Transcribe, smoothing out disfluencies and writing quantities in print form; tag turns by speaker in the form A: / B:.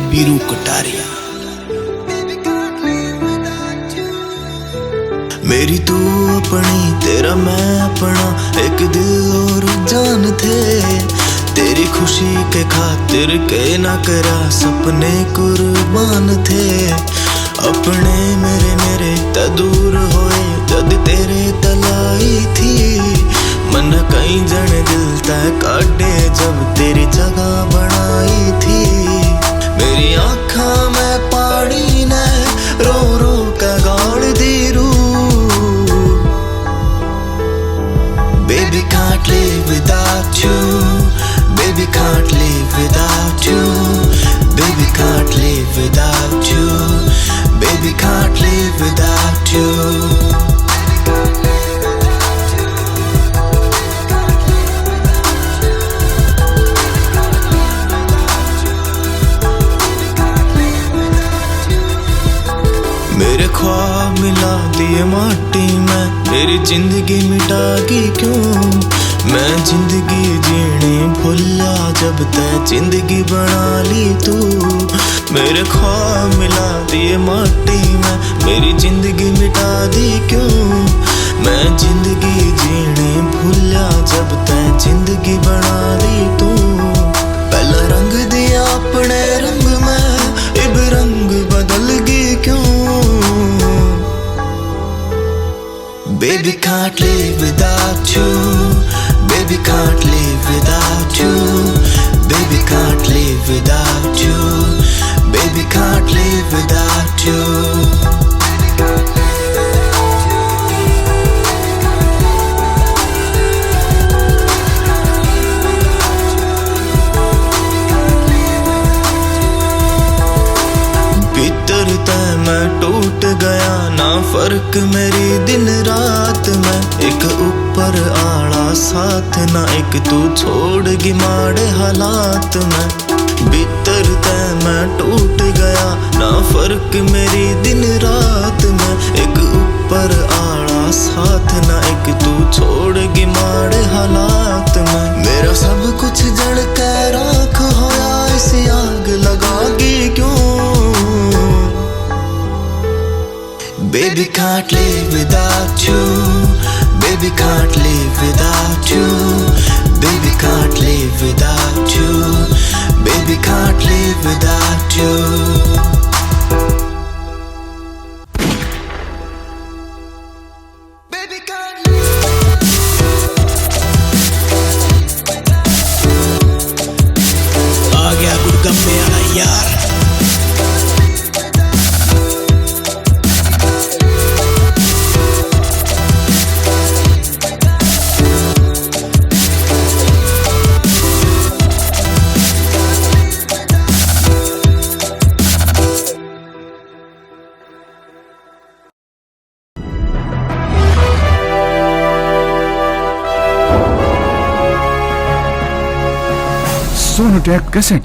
A: बीरू कटारिया। मेरी तू अपनी तेरा मैं अपना, एक दिल और जान थे। तेरी खुशी के खातिर के ना करा, सपने कुर्बान थे। अपने मेरे ते दूर होए जद तेरे तलाई थी। मन कई जन दिल तय काटे जब तेरी जगह बनाई थी। मेरी आँखा में पानी ने रो रो के गाड़ दी रू। Baby can't live without you. Baby can't live without you. Baby can't live without you. Baby can't live without you. मेरे ख्वाब मिला दिए माटी में, मेरी जिंदगी मिटा दी क्यों। मैं जिंदगी जीनी भूला जब तय जिंदगी बना ली तू। मेरे ख्वाब मिला दिए माटी में, मेरी जिंदगी मिटा दी क्यों। मैं जिंदगी जीनी भूला जब तय जिंदगी बना ली तू। पहला रंग दिया अपने रंग में, इब रंग बदल गई क्यों। Baby can't live without you. Baby can't live without you. Baby can't live without you. Baby can't live without you. भीतर तय मैं टूट गया, ना फर्क मेरी दिन रात में। एक ऊपर आड़ा साथ ना, एक तू छोड़गी माड़े हालात में। भीतर तय मैं टूट गया, ना फर्क मेरी दिन रात में। एक ऊपर आड़ा साथ ना, एक तू छोड़गी माड़े हालात में। मेरा सब कुछ जड़ के राख होया, इस आग लगागी क्यों। Baby can't live without you. Baby can't live without you. Baby can't live without you. Baby can't live without you. Baby can't live. आ गया गुड़गम्मे वाला यार।
B: सोनू टैप कैसे